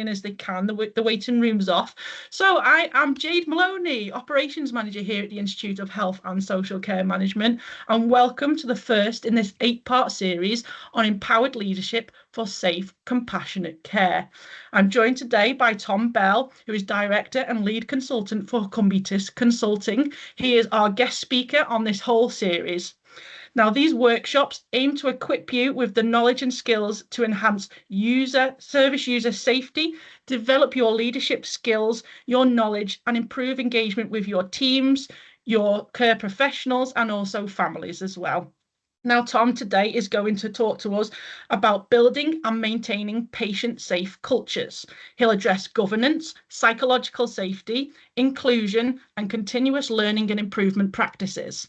as they can. The waiting room's off. So I am Jade Maloney, Operations Manager here at the Institute of Health and Social Care Management, and welcome to the first in this 8-part series on empowered leadership for safe, compassionate care. I'm joined today by Tom Bell, who is Director and Lead Consultant for Cormetis Consulting. He is our guest speaker on this whole series. Now, these workshops aim to equip you with the knowledge and skills to enhance service user safety, develop your leadership skills, your knowledge, and improve engagement with your teams, your care professionals, and also families as well. Now, Tom today is going to talk to us about building and maintaining patient-safe cultures. He'll address governance, psychological safety, inclusion, and continuous learning and improvement practices.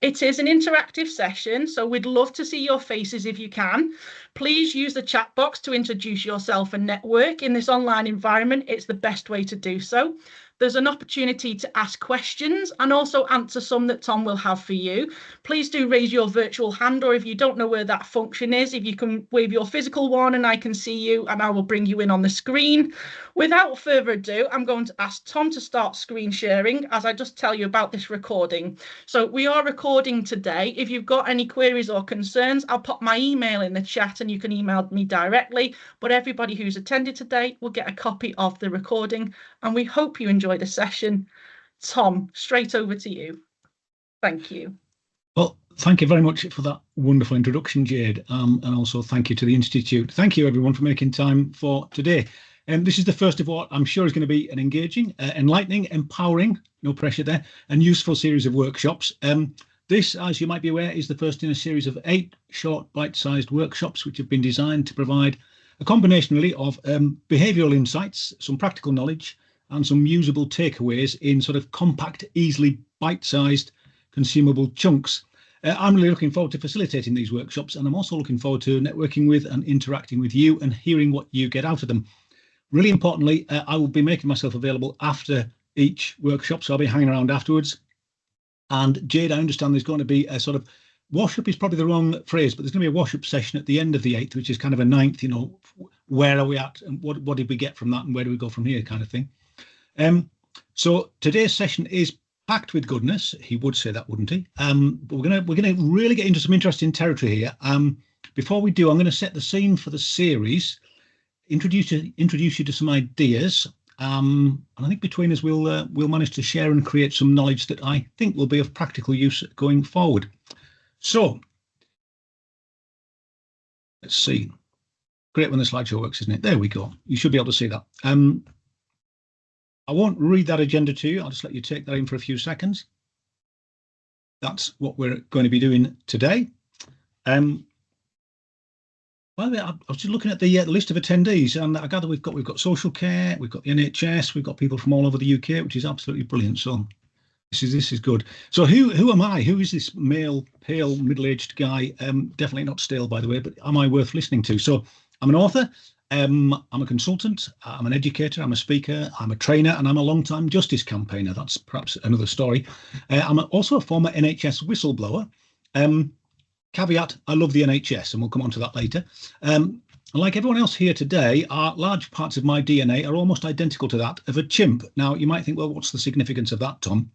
It is an interactive session, so we'd love to see your faces if you can. Please use the chat box to introduce yourself and network. In this online environment, it's the best way to do so. There's an opportunity to ask questions and also answer some that Tom will have for you. Please do raise your virtual hand, or if you don't know where that function is, if you can wave your physical one and I can see you and I will bring you in on the screen. Without further ado, I'm going to ask Tom to start screen sharing as I just tell you about this recording. So we are recording today. If you've got any queries or concerns, I'll pop my email in the chat and you can email me directly. But everybody who's attended today will get a copy of the recording, and we hope you enjoy the session. Tom, straight over to you. Thank you. Well, thank you very much for that wonderful introduction, Jade, and also thank you to the Institute. Thank you, everyone, for making time for today. This is the first of what I'm sure is going to be an engaging, enlightening, empowering, no pressure there, and useful series of workshops. This, as you might be aware, is the first in a series of 8 short, bite-sized workshops which have been designed to provide a combination really of behavioural insights, some practical knowledge, and some usable takeaways in sort of compact, easily bite-sized, consumable chunks. I'm really looking forward to facilitating these workshops, and I'm also looking forward to networking with and interacting with you and hearing what you get out of them. Really importantly, I will be making myself available after each workshop, so I'll be hanging around afterwards. And Jade, I understand there's going to be a sort of wash-up is probably the wrong phrase, but there's going to be a wash-up session at the end of the 8th, which is kind of a 9th, you know, where are we at and what did we get from that and where do we go from here kind of thing. So today's session is packed with goodness. He would say that, wouldn't he? But we're gonna really get into some interesting territory here. Before we do, I'm going to set the scene for the series, introduce you to some ideas, and I think between us we'll manage to share and create some knowledge that I think will be of practical use going forward. So let's see. Great when the slideshow works, isn't it? There we go. You should be able to see that. I won't read that agenda to you. I'll just let you take that in for a few seconds. That's what we're going to be doing today. By the way, I was just looking at the list of attendees, and I gather we've got social care, we've got the NHS, we've got people from all over the UK, which is absolutely brilliant. So this is good. So who am I? Who is this male, pale, middle-aged guy? Definitely not stale, by the way, but am I worth listening to? So I'm an author. I'm a consultant, I'm an educator, I'm a speaker, I'm a trainer, and I'm a long-time justice campaigner. That's perhaps another story. I'm also a former NHS whistleblower. Caveat, I love the NHS, and we'll come on to that later. Like everyone else here today, large parts of my DNA are almost identical to that of a chimp. Now, you might think, well, what's the significance of that, Tom?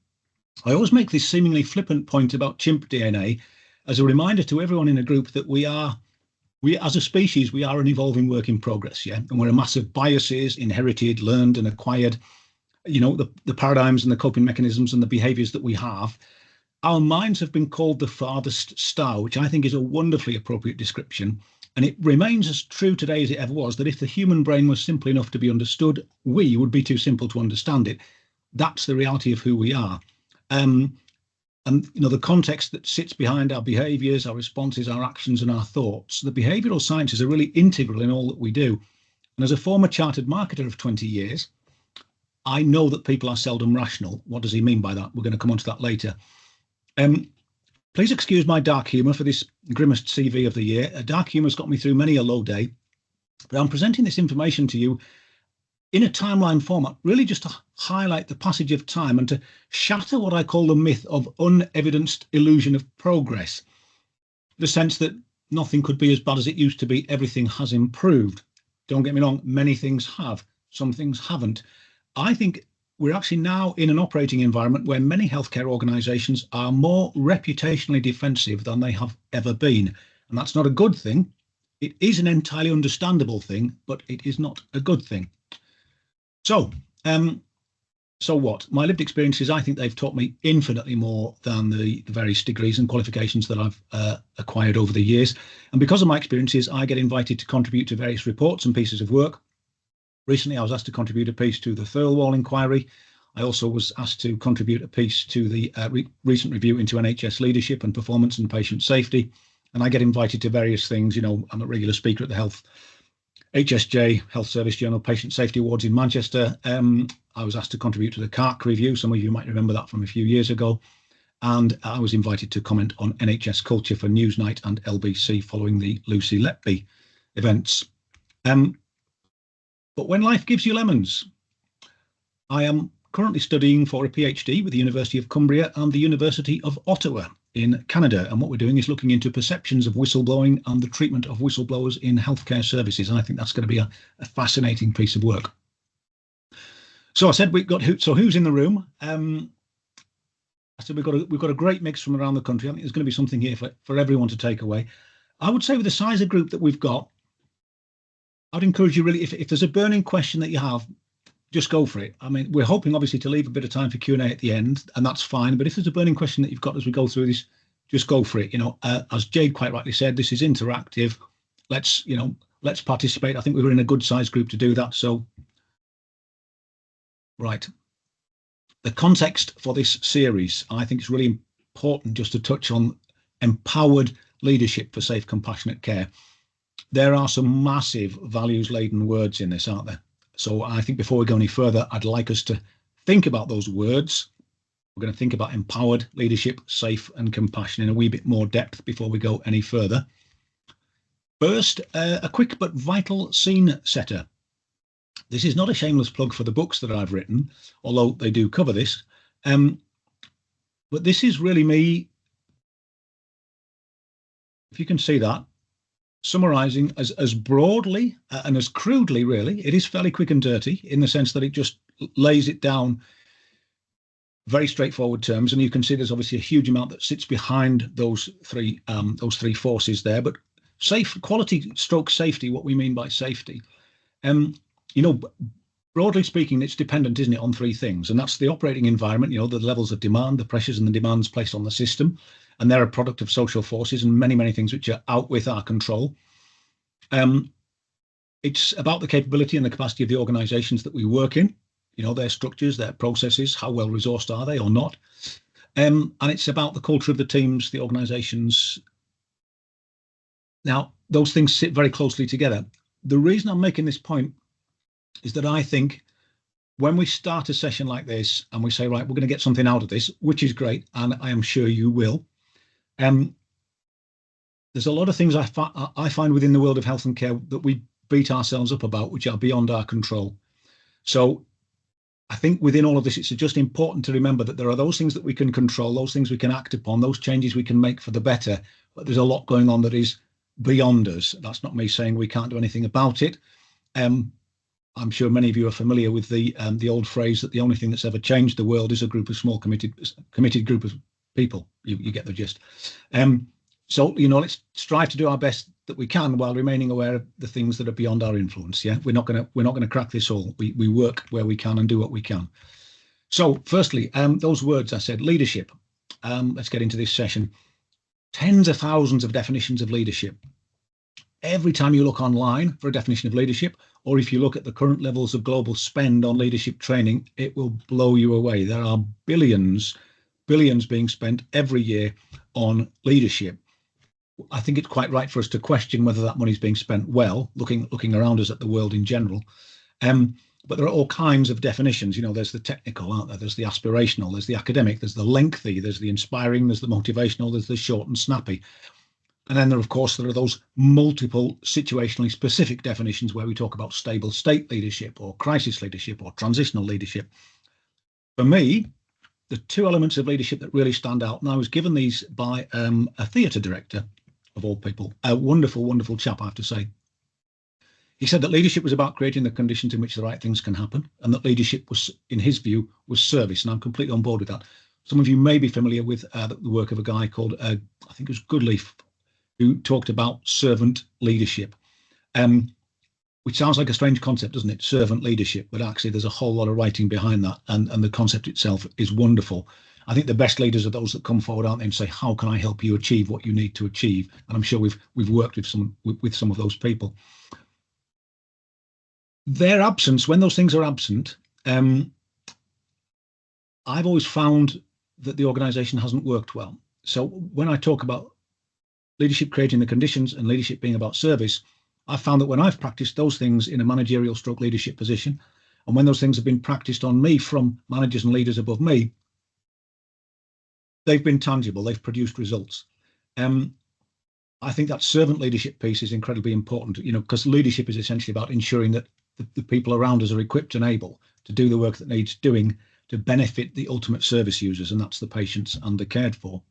I always make this seemingly flippant point about chimp DNA as a reminder to everyone in a group that we as a species, we are an evolving work in progress, yeah? And we're a mass of biases, inherited, learned and acquired, you know, the paradigms and the coping mechanisms and the behaviours that we have. Our minds have been called the farthest star, which I think is a wonderfully appropriate description. And it remains as true today as it ever was, that if the human brain was simple enough to be understood, we would be too simple to understand it. That's the reality of who we are. And, you know, the context that sits behind our behaviours, our responses, our actions and our thoughts, the behavioural sciences are really integral in all that we do. And as a former chartered marketer of 20 years, I know that people are seldom rational. What does he mean by that? We're going to come on to that later. Please excuse my dark humour for this grimmest CV of the year. Dark humour's got me through many a low day. But I'm presenting this information to you in a timeline format, really just to highlight the passage of time and to shatter what I call the myth of unevidenced illusion of progress. The sense that nothing could be as bad as it used to be, everything has improved. Don't get me wrong, many things have, some things haven't. I think we're actually now in an operating environment where many healthcare organisations are more reputationally defensive than they have ever been. And that's not a good thing. It is an entirely understandable thing, but it is not a good thing. So, so what? My lived experiences, I think they've taught me infinitely more than the various degrees and qualifications that I've acquired over the years. And because of my experiences, I get invited to contribute to various reports and pieces of work. Recently, I was asked to contribute a piece to the Thirlwall inquiry. I also was asked to contribute a piece to the recent review into NHS leadership and performance and patient safety. And I get invited to various things. You know, I'm a regular speaker at the HSJ, Health Service Journal Patient Safety Awards in Manchester. I was asked to contribute to the CARC review. Some of you might remember that from a few years ago. And I was invited to comment on NHS culture for Newsnight and LBC following the Lucy Letby events. But when life gives you lemons, I am currently studying for a PhD with the University of Cumbria and the University of Ottawa in Canada. And what we're doing is looking into perceptions of whistleblowing and the treatment of whistleblowers in healthcare services. And I think that's going to be a fascinating piece of work. So I said we've got who's in the room? I said we've got a great mix from around the country. I think there's going to be something here for everyone to take away. I would say with the size of group that we've got, I'd encourage you really, if there's a burning question that you have, just go for it. I mean, we're hoping obviously to leave a bit of time for Q&A at the end, and that's fine. But if there's a burning question that you've got as we go through this, just go for it. You know, as Jade quite rightly said, this is interactive. Let's participate. I think we were in a good sized group to do that. So, right. The context for this series, I think it's really important just to touch on empowered leadership for safe, compassionate care. There are some massive values-laden words in this, aren't there? So I think before we go any further, I'd like us to think about those words. We're going to think about empowered leadership, safe and compassion in a wee bit more depth before we go any further. First, a quick but vital scene setter. This is not a shameless plug for the books that I've written, although they do cover this. But this is really me, if you can see that, summarising as broadly and as crudely, really. It is fairly quick and dirty in the sense that it just lays it down very straightforward terms, and you can see there's obviously a huge amount that sits behind those three forces there. But safe quality stroke safety, what we mean by safety, you know, broadly speaking, it's dependent, isn't it, on three things, and that's the operating environment, you know, the levels of demand, the pressures and the demands placed on the system. And they're a product of social forces and many, many things which are out with our control. It's about the capability and the capacity of the organisations that we work in, you know, their structures, their processes, how well resourced are they or not. And it's about the culture of the teams, the organisations. Now, those things sit very closely together. The reason I'm making this point is that I think when we start a session like this and we say, right, we're going to get something out of this, which is great, and I am sure you will, there's a lot of things I find within the world of health and care that we beat ourselves up about, which are beyond our control. So I think within all of this, it's just important to remember that there are those things that we can control, those things we can act upon, those changes we can make for the better. But there's a lot going on that is beyond us. That's not me saying we can't do anything about it. I'm sure many of you are familiar with the old phrase that the only thing that's ever changed the world is a group of small committed group of people. You get the gist. So, you know, let's strive to do our best that we can while remaining aware of the things that are beyond our influence. Yeah, we're not going to crack this all. We work where we can and do what we can. So, firstly, those words I said, leadership. Let's get into this session. Tens of thousands of definitions of leadership. Every time you look online for a definition of leadership, or if you look at the current levels of global spend on leadership training, it will blow you away. There are billions being spent every year on leadership. I think it's quite right for us to question whether that money is being spent well, looking around us at the world in general. But there are all kinds of definitions. You know, there's the technical, aren't there? There's the aspirational, there's the academic, there's the lengthy, there's the inspiring, there's the motivational, there's the short and snappy. And then there are those multiple situationally specific definitions where we talk about stable state leadership or crisis leadership or transitional leadership. For me, the two elements of leadership that really stand out, and I was given these by a theatre director, of all people, a wonderful, wonderful chap, I have to say. He said that leadership was about creating the conditions in which the right things can happen, and that leadership was, in his view, was service. And I'm completely on board with that. Some of you may be familiar with the work of a guy called, I think it was Goodleaf, who talked about servant leadership, which sounds like a strange concept, doesn't it? Servant leadership, but actually there's a whole lot of writing behind that, and the concept itself is wonderful. I think the best leaders are those that come forward, aren't they, and say, how can I help you achieve what you need to achieve? And I'm sure we've worked with some of those people. Their absence, when those things are absent, I've always found that the organisation hasn't worked well. So when I talk about leadership creating the conditions and leadership being about service, I've found that when I've practiced those things in a managerial stroke leadership position, and when those things have been practiced on me from managers and leaders above me, they've been tangible, they've produced results. I think that servant leadership piece is incredibly important, because leadership is essentially about ensuring that the people around us are equipped and able to do the work that needs doing to benefit the ultimate service users, and that's the patients and the cared for.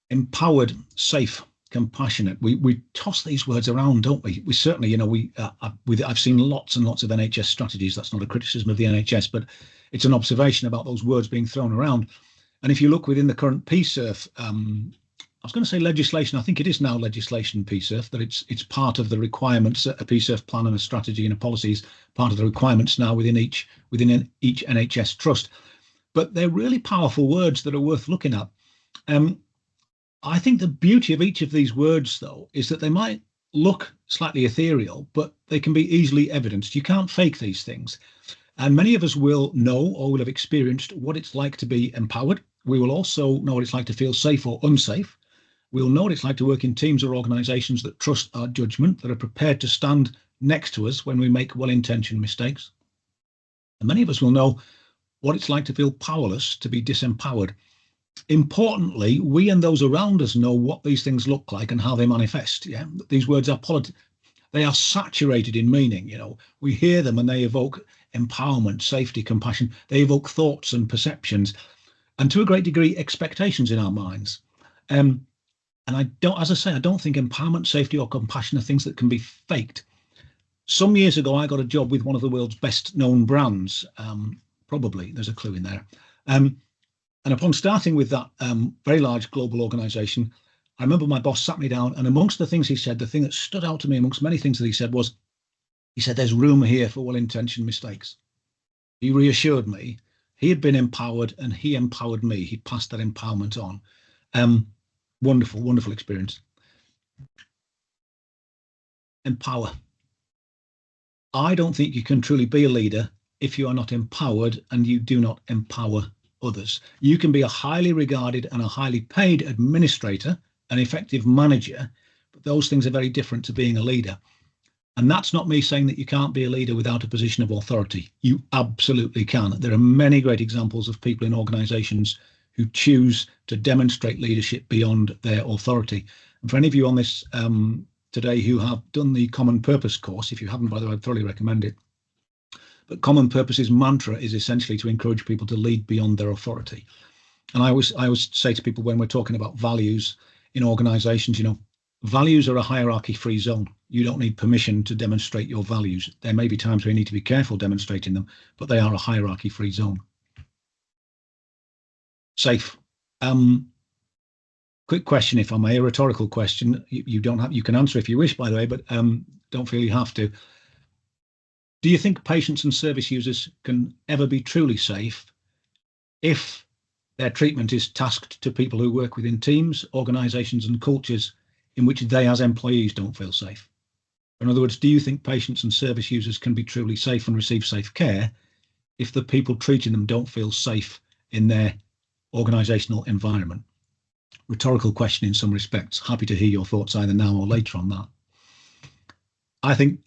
Empowered, safe, compassionate. We toss these words around, don't we? We certainly, I've seen lots and lots of NHS strategies. That's not a criticism of the NHS, but it's an observation about those words being thrown around. And if you look within the current PSERF, I was going to say legislation. I think it is now legislation, PSERF, that it's part of the requirements. A PSERF plan and a strategy and a policy is part of the requirements now within each NHS trust. But they're really powerful words that are worth looking at. I think the beauty of each of these words, though, is that they might look slightly ethereal, but they can be easily evidenced. You can't fake these things. And many of us will know or will have experienced what it's like to be empowered. We will also know what it's like to feel safe or unsafe. We'll know what it's like to work in teams or organisations that trust our judgment, that are prepared to stand next to us when we make well-intentioned mistakes. And many of us will know what it's like to feel powerless, to be disempowered. Importantly, we and those around us know what these things look like and how they manifest. Yeah, these words are they are saturated in meaning. We hear them and they evoke empowerment, safety, compassion. They evoke thoughts and perceptions, and to a great degree, expectations in our minds. And I don't think empowerment, safety, or compassion are things that can be faked. Some years ago, I got a job with one of the world's best known brands. Probably there's a clue in there. And upon starting with that very large global organization, I remember my boss sat me down, and amongst the things he said, the thing that stood out to me amongst many things that he said was, there's room here for well-intentioned mistakes. He reassured me. He had been empowered and he empowered me. He passed that empowerment on. Wonderful, wonderful experience. Empower. I don't think you can truly be a leader if you are not empowered and you do not empower others. You can be a highly regarded and a highly paid administrator, an effective manager, but those things are very different to being a leader. And that's not me saying that you can't be a leader without a position of authority. You absolutely can. There are many great examples of people in organizations who choose to demonstrate leadership beyond their authority. And for any of you on this today who have done the Common Purpose course, if you haven't, by the way, I'd thoroughly recommend it. But Common Purpose's mantra is essentially to encourage people to lead beyond their authority. And I always say to people when we're talking about values in organizations, values are a hierarchy-free zone. You don't need permission to demonstrate your values. There may be times where you need to be careful demonstrating them, but they are a hierarchy-free zone. Safe. Quick question, if I may, a rhetorical question. You can answer if you wish, by the way, but don't feel you have to. Do you think patients and service users can ever be truly safe if their treatment is tasked to people who work within teams, organisations and cultures in which they as employees don't feel safe? In other words, do you think patients and service users can be truly safe and receive safe care if the people treating them don't feel safe in their organisational environment? Rhetorical question in some respects. Happy to hear your thoughts either now or later on that. I think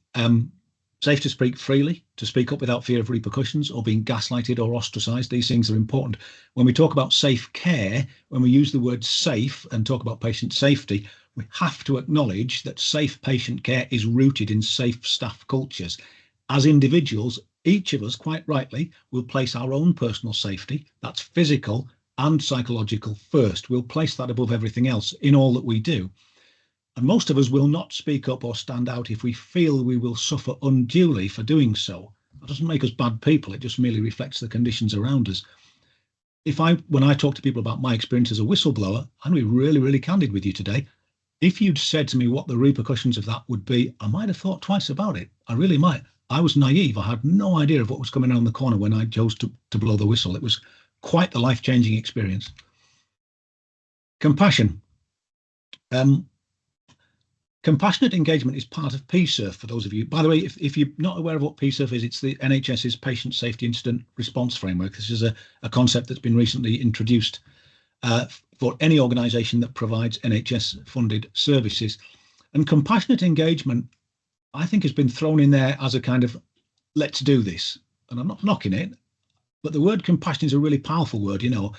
safe to speak freely, to speak up without fear of repercussions or being gaslighted or ostracised. These things are important. When we talk about safe care, when we use the word safe and talk about patient safety, we have to acknowledge that safe patient care is rooted in safe staff cultures. As individuals, each of us, quite rightly, will place our own personal safety, that's physical and psychological, first. We'll place that above everything else in all that we do. And most of us will not speak up or stand out if we feel we will suffer unduly for doing so. That doesn't make us bad people. It just merely reflects the conditions around us. When I talk to people about my experience as a whistleblower, I'm going to be really, really candid with you today. If you'd said to me what the repercussions of that would be, I might have thought twice about it. I really might. I was naive. I had no idea of what was coming around the corner when I chose to blow the whistle. It was quite the life-changing experience. Compassion. Compassionate engagement is part of PSIRF for those of you. By the way, if you're not aware of what PSIRF is, it's the NHS's Patient Safety Incident Response Framework. This is a concept that's been recently introduced for any organisation that provides NHS-funded services. And compassionate engagement, I think, has been thrown in there as a kind of, let's do this. And I'm not knocking it, but the word compassion is a really powerful word. You know,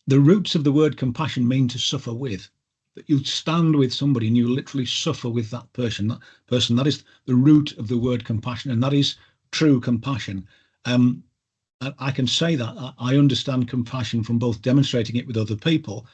the roots of the word compassion mean to suffer with. That you stand with somebody and you literally suffer with that person. That is the root of the word compassion, and that is true compassion. I can say that I understand compassion from both demonstrating it with other people.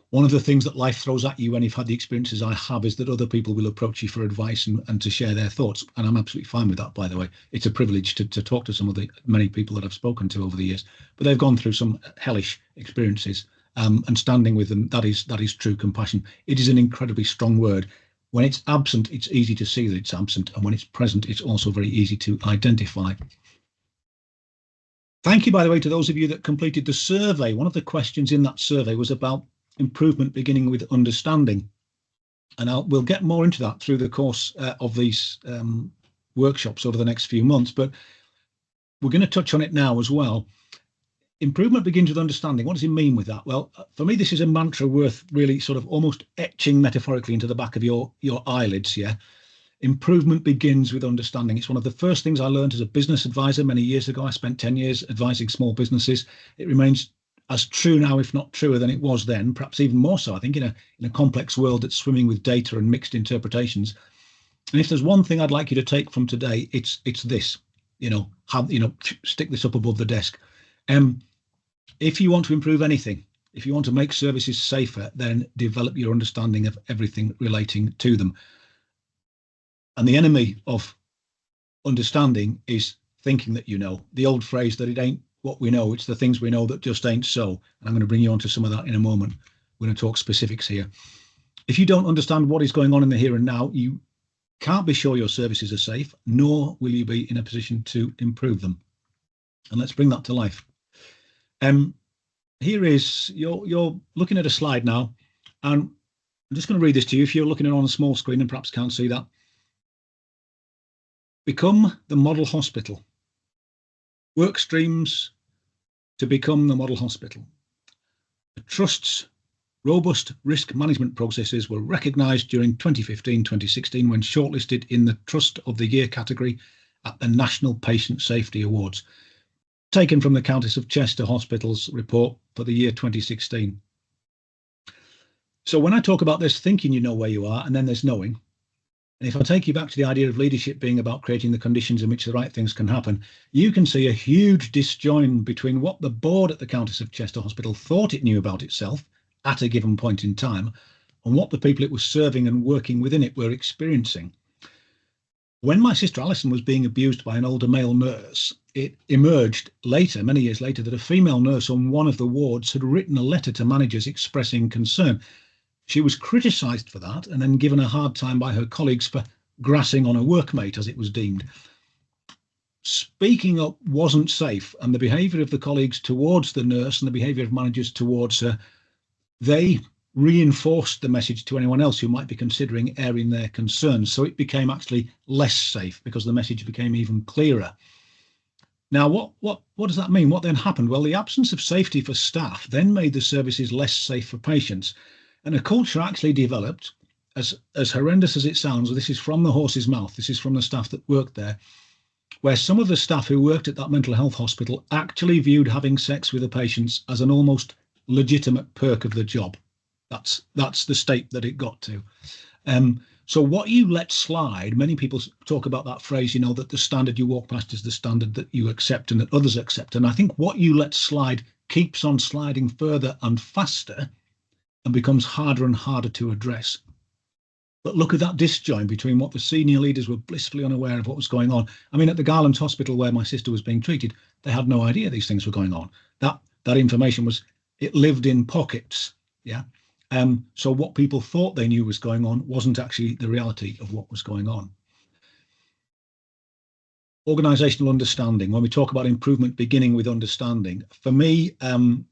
One of the things that life throws at you when you've had the experiences I have is that other people will approach you for advice and to share their thoughts. And I'm absolutely fine with that, by the way. It's a privilege to talk to some of the many people that I've spoken to over the years, but they've gone through some hellish experiences. And standing with them, that is true compassion. It is an incredibly strong word. When it's absent, it's easy to see that it's absent. And when it's present, it's also very easy to identify. Thank you, by the way, to those of you that completed the survey. One of the questions in that survey was about improvement beginning with understanding. And we'll get more into that through the course of these workshops over the next few months. But we're going to touch on it now as well. Improvement begins with understanding. What does he mean with that? Well, for me, this is a mantra worth really sort of almost etching metaphorically into the back of your eyelids. Yeah. Improvement begins with understanding. It's one of the first things I learned as a business advisor many years ago. I spent 10 years advising small businesses. It remains as true now, if not truer than it was then, perhaps even more so, I think, in a complex world that's swimming with data and mixed interpretations. And if there's one thing I'd like you to take from today, it's this, stick this up above the desk. If you want to improve anything, if you want to make services safer, then develop your understanding of everything relating to them. And the enemy of understanding is thinking that you know. The old phrase that it ain't what we know, it's the things we know that just ain't so. And I'm going to bring you on to some of that in a moment. We're going to talk specifics here. If you don't understand what is going on in the here and now, you can't be sure your services are safe, nor will you be in a position to improve them. And let's bring that to life. Here is, you're looking at a slide now, and I'm just going to read this to you if you're looking at it on a small screen and perhaps can't see that. Become the model hospital. Work streams to become the model hospital. The Trust's robust risk management processes were recognised during 2015-2016 when shortlisted in the Trust of the Year category at the National Patient Safety Awards, taken from the Countess of Chester Hospital's report for the year 2016. So when I talk about this thinking you know where you are, and then there's knowing, and if I take you back to the idea of leadership being about creating the conditions in which the right things can happen, you can see a huge disjoin between what the board at the Countess of Chester Hospital thought it knew about itself at a given point in time, and what the people it was serving and working within it were experiencing. When my sister Alison was being abused by an older male nurse, it emerged later, many years later, that a female nurse on one of the wards had written a letter to managers expressing concern. She was criticised for that and then given a hard time by her colleagues for grassing on a workmate, as it was deemed. Speaking up wasn't safe, and the behaviour of the colleagues towards the nurse and the behaviour of managers towards her, they reinforced the message to anyone else who might be considering airing their concerns. So it became actually less safe because the message became even clearer. Now, what does that mean? What then happened? Well, the absence of safety for staff then made the services less safe for patients. And a culture actually developed, as horrendous as it sounds, this is from the horse's mouth, this is from the staff that worked there, where some of the staff who worked at that mental health hospital actually viewed having sex with the patients as an almost legitimate perk of the job. That's the state that it got to. So what you let slide, many people talk about that phrase, that the standard you walk past is the standard that you accept and that others accept. And I think what you let slide keeps on sliding further and faster and becomes harder and harder to address. But look at that disjoint between what the senior leaders were blissfully unaware of what was going on. I mean, at the Garland Hospital where my sister was being treated, they had no idea these things were going on. That information it lived in pockets. Yeah. So what people thought they knew was going on wasn't actually the reality of what was going on. Organisational understanding. When we talk about improvement beginning with understanding, for me, when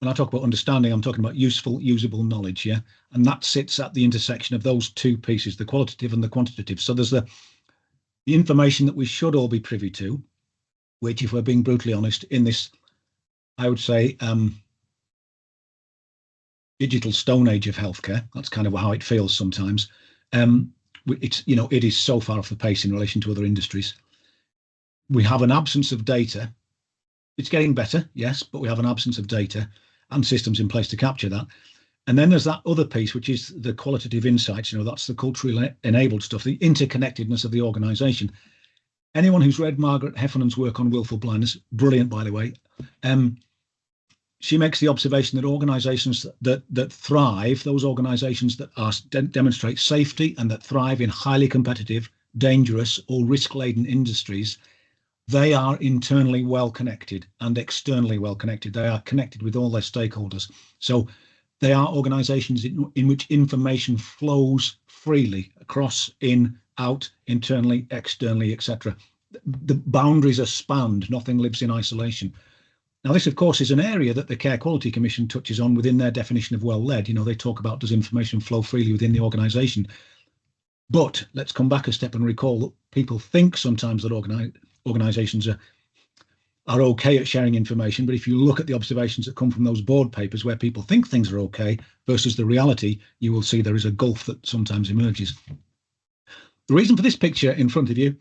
I talk about understanding, I'm talking about useful, usable knowledge, yeah? And that sits at the intersection of those two pieces, the qualitative and the quantitative. So there's the information that we should all be privy to, which, if we're being brutally honest, in this, I would say, digital stone age of healthcare, that's kind of how it feels sometimes. It is so far off the pace in relation to other industries. We have an absence of data. It's getting better, yes, but we have an absence of data and systems in place to capture that. And then there's that other piece, which is the qualitative insights. That's the culturally enabled stuff, the interconnectedness of the organisation. Anyone who's read Margaret Heffernan's work on willful blindness, brilliant, by the way, she makes the observation that organisations that thrive, those organisations that demonstrate safety and that thrive in highly competitive, dangerous or risk-laden industries, they are internally well connected and externally well connected. They are connected with all their stakeholders. So they are organisations in which information flows freely across, in, out, internally, externally, etc. The boundaries are spanned. Nothing lives in isolation. Now, this, of course, is an area that the Care Quality Commission touches on within their definition of well-led. They talk about, does information flow freely within the organisation? But let's come back a step and recall that people think sometimes that organisations are okay at sharing information. But if you look at the observations that come from those board papers where people think things are okay versus the reality, you will see there is a gulf that sometimes emerges. The reason for this picture in front of you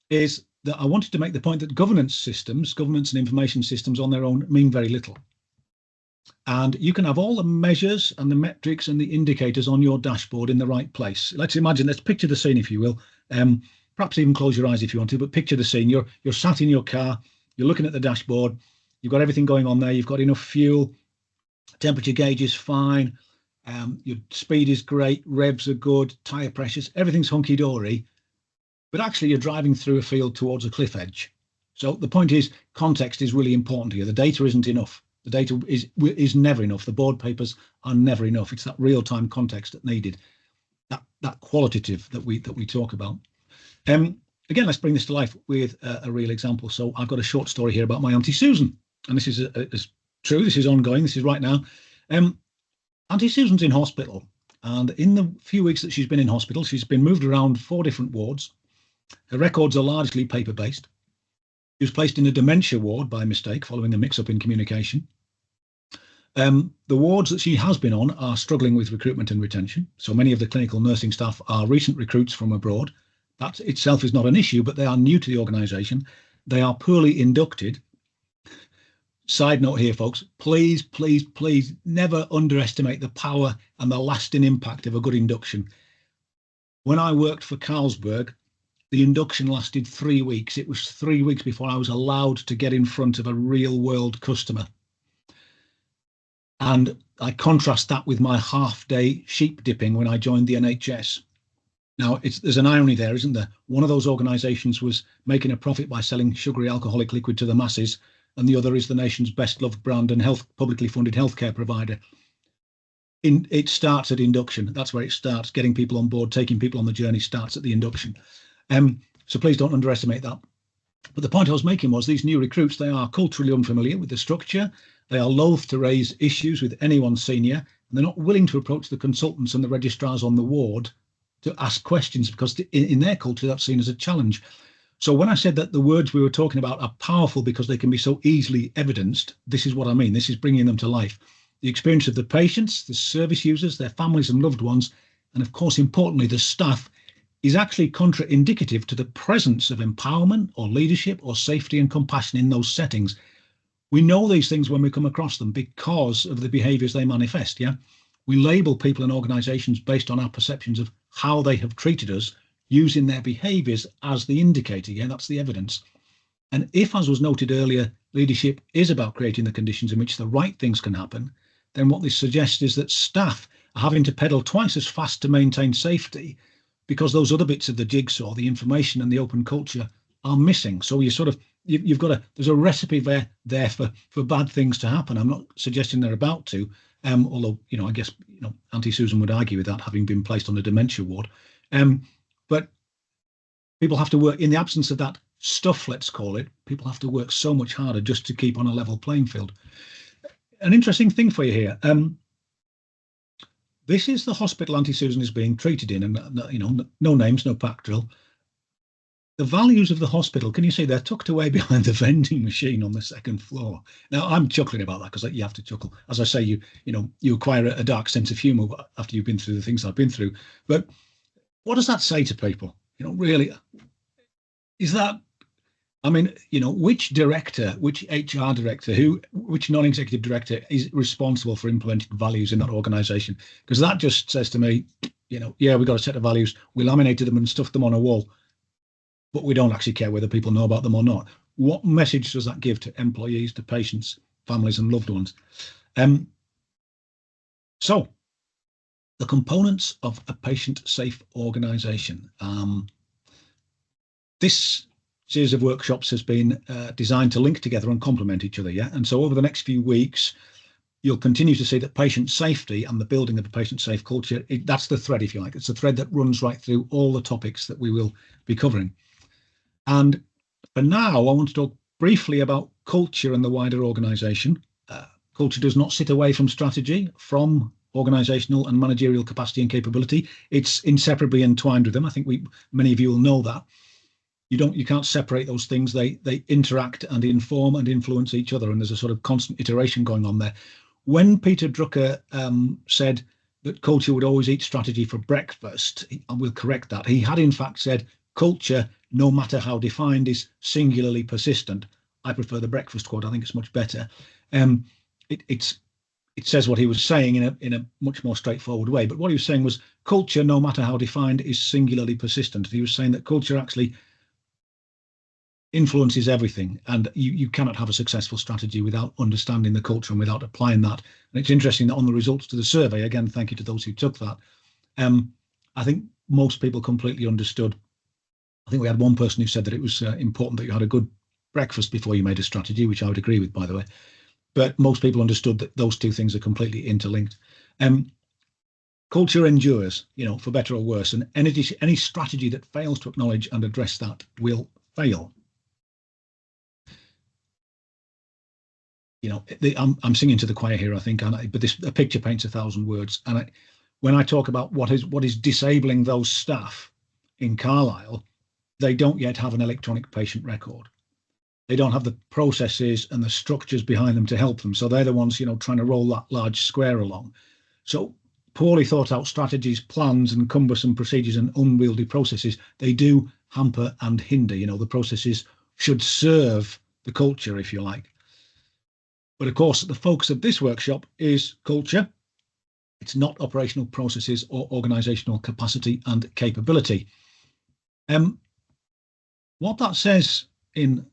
is that I wanted to make the point that governance and information systems on their own mean very little. And you can have all the measures and the metrics and the indicators on your dashboard in the right place. Let's picture the scene, if you will. Perhaps even close your eyes if you want to, but picture the scene. You're sat in your car, you're looking at the dashboard, you've got everything going on there, you've got enough fuel, temperature gauge is fine, your speed is great, revs are good, tyre pressures, everything's hunky-dory. But actually you're driving through a field towards a cliff edge. So the point is, context is really important here. The data isn't enough. The data is never enough. The board papers are never enough. It's that real-time context that needed, that qualitative that we talk about. Again, let's bring this to life with a real example. So I've got a short story here about my Auntie Susan, and this is true. This is ongoing. This is right now. Auntie Susan's in hospital, and in the few weeks that she's been in hospital, she's been moved around 4 different wards. Her records are largely paper-based. She was placed in a dementia ward by mistake following a mix-up in communication. The wards that she has been on are struggling with recruitment and retention. So many of the clinical nursing staff are recent recruits from abroad. That itself is not an issue, but they are new to the organisation. They are poorly inducted. Side note here, folks, please, please, please never underestimate the power and the lasting impact of a good induction. When I worked for Carlsberg, the induction lasted 3 weeks. It was 3 weeks before I was allowed to get in front of a real world customer. And I contrast that with my half-day sheep dipping when I joined the NHS. Now, there's an irony there, isn't there? One of those organisations was making a profit by selling sugary alcoholic liquid to the masses, and the other is the nation's best-loved brand and publicly funded healthcare provider. It starts at induction. That's where it starts. Getting people on board, taking people on the journey starts at the induction. So please don't underestimate that. But the point I was making was these new recruits, they are culturally unfamiliar with the structure. They are loath to raise issues with anyone senior, and they're not willing to approach the consultants and the registrars on the ward to ask questions because in their culture, that's seen as a challenge. So when I said that the words we were talking about are powerful because they can be so easily evidenced, this is what I mean. This is bringing them to life. The experience of the patients, the service users, their families and loved ones, and of course, importantly, the staff, is actually contraindicative to the presence of empowerment or leadership or safety and compassion in those settings. We know these things when we come across them because of the behaviours they manifest, yeah? We label people and organisations based on our perceptions of how they have treated us, using their behaviours as the indicator, yeah? That's the evidence. And if, as was noted earlier, leadership is about creating the conditions in which the right things can happen, then what this suggests is that staff are having to pedal twice as fast to maintain safety because those other bits of the jigsaw, the information and the open culture, are missing. So you've got there's a recipe there for bad things to happen. I'm not suggesting they're about to, although, I guess, Auntie Susan would argue with that, having been placed on a dementia ward. But people have to work in the absence of that stuff, let's call it. People have to work so much harder just to keep on a level playing field. An interesting thing for you here. This is the hospital Auntie Susan is being treated in, and no names, no pack drill. The values of the hospital, can you see they're tucked away behind the vending machine on the second floor? Now, I'm chuckling about that because you have to chuckle. As I say, you acquire a dark sense of humour after you've been through the things I've been through. But what does that say to people? Really, is that, which director, which HR director, which non-executive director is responsible for implementing values in that organisation? Because that just says to me, yeah, we've got a set of values, we laminated them and stuffed them on a wall, but we don't actually care whether people know about them or not. What message does that give to employees, to patients, families and loved ones? So, the components of a patient-safe organisation. This series of workshops has been designed to link together and complement each other, yeah? And so over the next few weeks, you'll continue to see that patient safety and the building of a patient-safe culture, that's the thread, if you like. It's a thread that runs right through all the topics that we will be covering. And for now, I want to talk briefly about culture and the wider organisation. Culture does not sit away from strategy, from organisational and managerial capacity and capability. It's inseparably entwined with them. I think many of you will know that. You can't separate those things. They interact and inform and influence each other, and there's a sort of constant iteration going on there. When Peter Drucker said that culture would always eat strategy for breakfast, I will correct that. He had in fact said culture, no matter how defined, is singularly persistent. I prefer the breakfast quote. I think it's much better. It says what he was saying in a much more straightforward way. But what he was saying was culture, no matter how defined, is singularly persistent. He was saying that culture actually influences everything, and you cannot have a successful strategy without understanding the culture and without applying that. And it's interesting that on the results to the survey, again, thank you to those who took that, I think most people completely understood. I think we had one person who said that it was important that you had a good breakfast before you made a strategy, which I would agree with, by the way. But most people understood that those two things are completely interlinked. Culture endures, for better or worse, and any strategy that fails to acknowledge and address that will fail. I'm singing to the choir here, I think, but a picture paints 1,000 words. And when I talk about what is disabling those staff in Carlisle, they don't yet have an electronic patient record. They don't have the processes and the structures behind them to help them. So they're the ones, trying to roll that large square along. So poorly thought out strategies, plans and cumbersome procedures and unwieldy processes, they do hamper and hinder. The processes should serve the culture, if you like. But of course, the focus of this workshop is culture. It's not operational processes or organisational capacity and capability. What that says in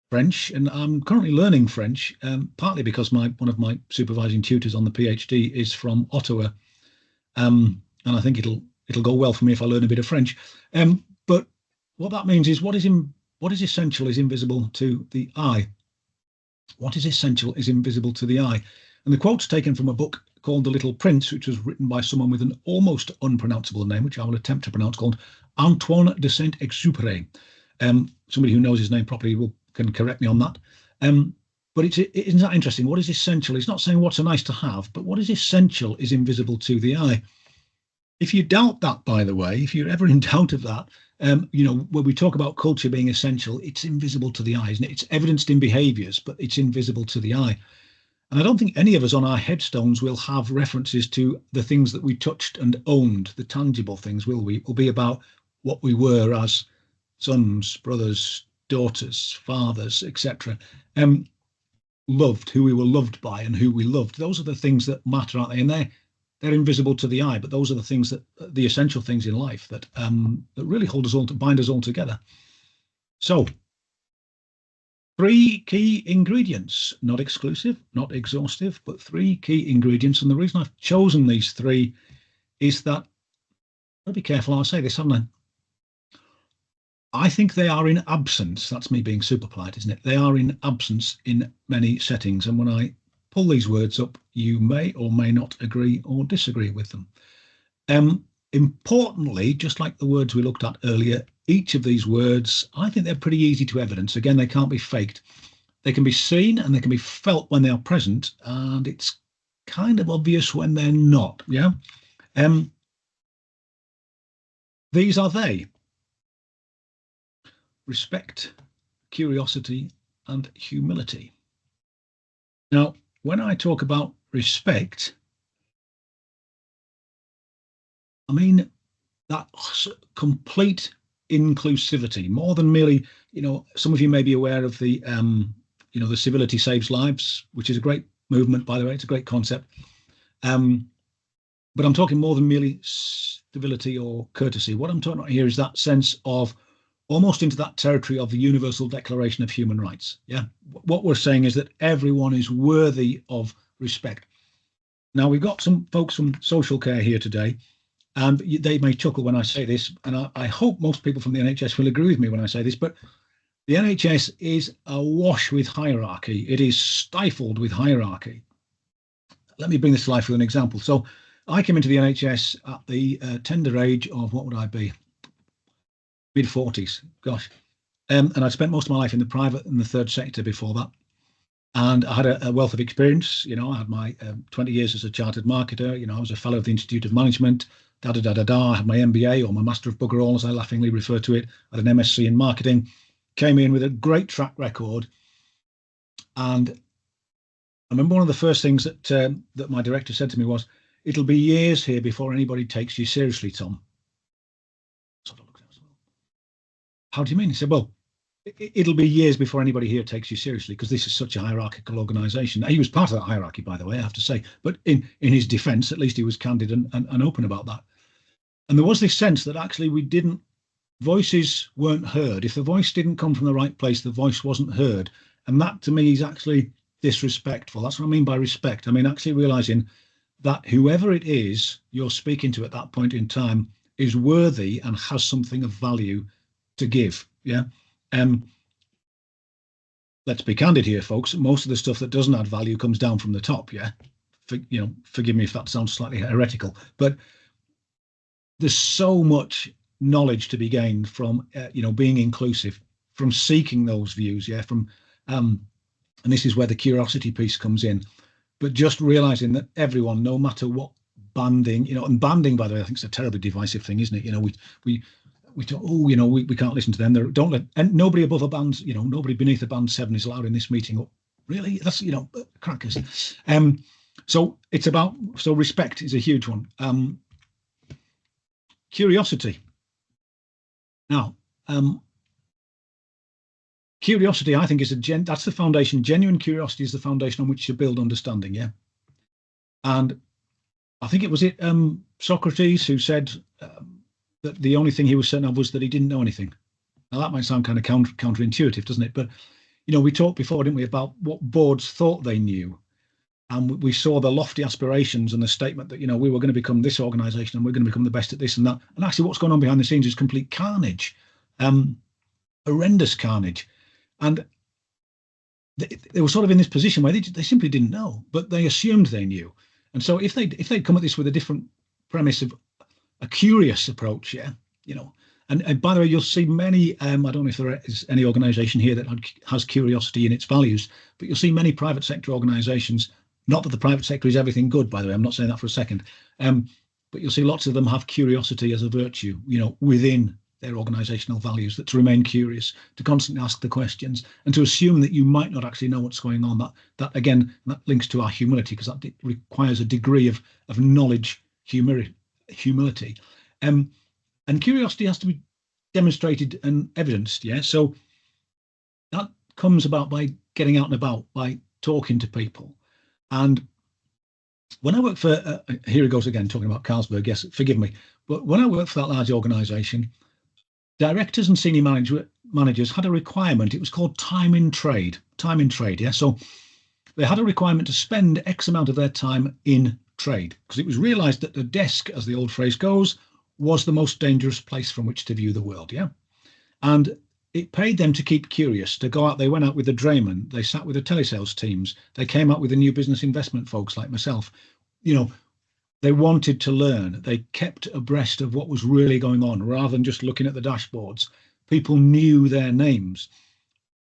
French, and I'm currently learning French, partly because one of my supervising tutors on the PhD is from Ottawa, and I think it'll go well for me if I learn a bit of French. But what that means is what is essential is invisible to the eye. What is essential is invisible to the eye. And the quote's taken from a book called The Little Prince, which was written by someone with an almost unpronounceable name, which I will attempt to pronounce, called Antoine de Saint-Exupéry. Somebody who knows his name properly can correct me on that. But isn't that interesting? What is essential? It's not saying what's a nice to have, but what is essential is invisible to the eye. If you doubt that, by the way, if you're ever in doubt of that, when we talk about culture being essential, it's invisible to the eye, isn't it? It's evidenced in behaviours, but it's invisible to the eye. And I don't think any of us on our headstones will have references to the things that we touched and owned, the tangible things, will we? It will be about what we were as sons, brothers, daughters, fathers, etc. Loved, who we were loved by and who we loved. Those are the things that matter, aren't they? And they're invisible to the eye, but those are the things the essential things in life that really hold us all, bind us all together. So 3 key ingredients, not exclusive, not exhaustive, but 3 key ingredients. And the reason I've chosen these 3 is that, I'll be careful how I say this, haven't I think they are in absence. That's me being super polite, isn't it? They are in absence in many settings. And when I pull these words up, you may or may not agree or disagree with them. Importantly, just like the words we looked at earlier, each of these words, I think they're pretty easy to evidence. Again, they can't be faked. They can be seen and they can be felt when they are present, and it's kind of obvious when they're not. Yeah. These are they: respect, curiosity, and humility. Now, when I talk about respect, I mean that complete inclusivity, more than merely, some of you may be aware of the, the Civility Saves Lives, which is a great movement, by the way. It's a great concept. But I'm talking more than merely civility or courtesy. What I'm talking about here is that sense of almost into that territory of the Universal Declaration of Human Rights. Yeah. What we're saying is that everyone is worthy of respect. Now, we've got some folks from social care here today, and they may chuckle when I say this, and I hope most people from the NHS will agree with me when I say this, but the NHS is awash with hierarchy. It is stifled with hierarchy. Let me bring this to life with an example. So I came into the NHS at the tender age of, what would I be? Mid-40s, gosh. And I'd spent most of my life in the private and the third sector before that. And I had a wealth of experience. I had my 20 years as a chartered marketer. I was a fellow of the Institute of Management. I had my MBA, or my Master of Bugger All, as I laughingly refer to it. I had an MSc in marketing. Came in with a great track record. And I remember one of the first things that my director said to me was, "It'll be years here before anybody takes you seriously, Tom." Sort of looked at me, "How do you mean?" He said, "Well, it'll be years before anybody here takes you seriously, because this is such a hierarchical organisation." He was part of that hierarchy, by the way, I have to say. But in his defence, at least he was candid and open about that. And there was this sense that actually voices weren't heard. If the voice didn't come from the right place, the voice wasn't heard. And that, to me, is actually disrespectful. That's what I mean by respect. I mean, actually realising that whoever it is you're speaking to at that point in time is worthy and has something of value to give. Yeah. Let's be candid here, folks. Most of the stuff that doesn't add value comes down from the top. Yeah. Forgive me if that sounds slightly heretical, but there's so much knowledge to be gained from, being inclusive, from seeking those views. Yeah. And this is where the curiosity piece comes in, but just realizing that everyone, no matter what banding, and banding, by the way, I think it's a terribly divisive thing, isn't it? We talk, we can't listen to them. Don't let, and nobody above a band, nobody beneath a band 7 is allowed in this meeting. Oh, really? That's, crackers. So it's about, respect is a huge one. Curiosity. Now, curiosity, I think, is that's the foundation. Genuine curiosity is the foundation on which you build understanding. Yeah. And I think it was Socrates who said that the only thing he was certain of was that he didn't know anything. Now that might sound kind of counterintuitive, doesn't it? But we talked before, didn't we, about what boards thought they knew, and we saw the lofty aspirations and the statement that we were going to become this organisation and we're going to become the best at this and that. And actually, what's going on behind the scenes is complete carnage, horrendous carnage. And they were sort of in this position where they simply didn't know, but they assumed they knew. And so if they'd come at this with a different premise of a curious approach, yeah, and by the way, you'll see many, I don't know if there is any organisation here that has curiosity in its values, but you'll see many private sector organisations, not that the private sector is everything good, by the way, I'm not saying that for a second, but you'll see lots of them have curiosity as a virtue, within their organisational values, that to remain curious, to constantly ask the questions, and to assume that you might not actually know what's going on. That again, that links to our humility, because that requires a degree of knowledge, humility. And curiosity has to be demonstrated and evidenced. Yeah. So that comes about by getting out and about, by talking to people. And when I worked for, here he goes again, talking about Carlsberg, yes, forgive me. But when I worked for that large organisation, directors and senior managers had a requirement. It was called time in trade. Time in trade, yeah. So they had a requirement to spend X amount of their time in trade, because it was realised that the desk, as the old phrase goes, was the most dangerous place from which to view the world, yeah. And it paid them to keep curious, to go out. They went out with the draymen, they sat with the telesales teams, they came out with the new business investment folks like myself. You know, they wanted to learn. They kept abreast of what was really going on rather than just looking at the dashboards. People knew their names.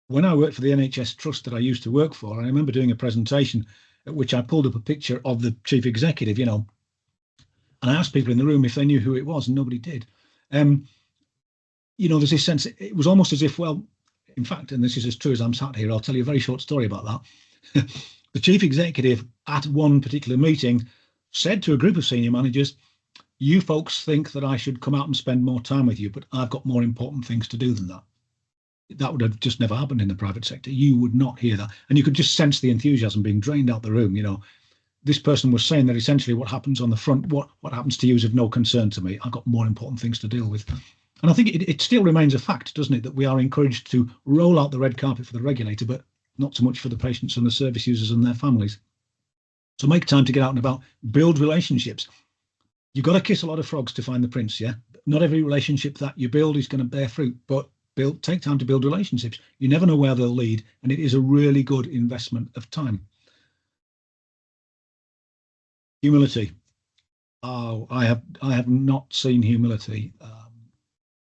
When I worked for the NHS Trust that I used to work for, I remember doing a presentation at which I pulled up a picture of the chief executive, you know, and I asked people in the room if they knew who it was, and nobody did. You know, there's this sense, it was almost as if, well, in fact, and this is as true as I'm sat here, I'll tell you a very short story about that. The chief executive at one particular meeting said to a group of senior managers, "You folks think that I should come out and spend more time with you, but I've got more important things to do than that." That would have just never happened in the private sector. You would not hear that. And you could just sense the enthusiasm being drained out the room. You know, this person was saying that essentially what happens on the front, what happens to you is of no concern to me. I've got more important things to deal with. And I think it still remains a fact, doesn't it, that we are encouraged to roll out the red carpet for the regulator, but not so much for the patients and the service users and their families. So make time to get out and about, build relationships. You've got to kiss a lot of frogs to find the prince, yeah? Not every relationship that you build is going to bear fruit, but take time to build relationships. You never know where they'll lead, and it is a really good investment of time. Humility. Oh, I have not seen humility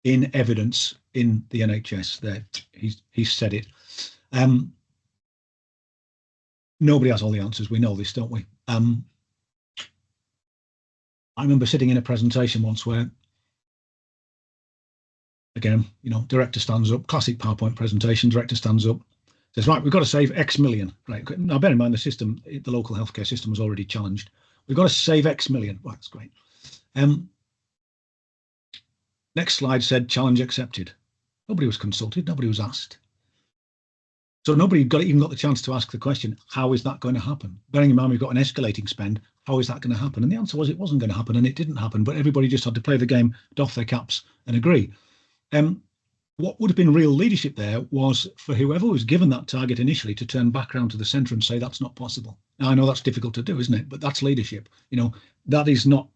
in evidence in the NHS. There, he's said it. Nobody has all the answers. We know this, don't we? I remember sitting in a presentation once where, again, you know, director stands up, classic PowerPoint presentation, director stands up, says, right, we've got to save X million. Right. Now, bear in mind, the local healthcare system was already challenged. We've got to save X million. Well, that's great. Next slide said, challenge accepted. Nobody was consulted. Nobody was asked. So nobody even got the chance to ask the question, how is that going to happen? Bearing in mind, we've got an escalating spend. How is that going to happen? And the answer was it wasn't going to happen, and it didn't happen. But everybody just had to play the game, doff their caps and agree. What would have been real leadership there was for whoever was given that target initially to turn back around to the centre and say, that's not possible. Now, I know that's difficult to do, isn't it? But that's leadership. You know, that is not,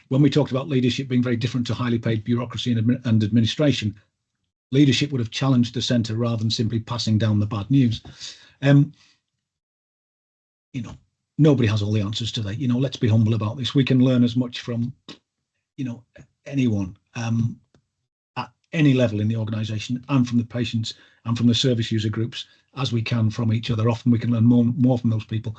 when we talked about leadership being very different to highly paid bureaucracy and administration, leadership would have challenged the centre rather than simply passing down the bad news. You know, nobody has all the answers today. You know, let's be humble about this. We can learn as much from, you know, anyone at any level in the organisation, and from the patients and from the service user groups as we can from each other. Often we can learn more from those people.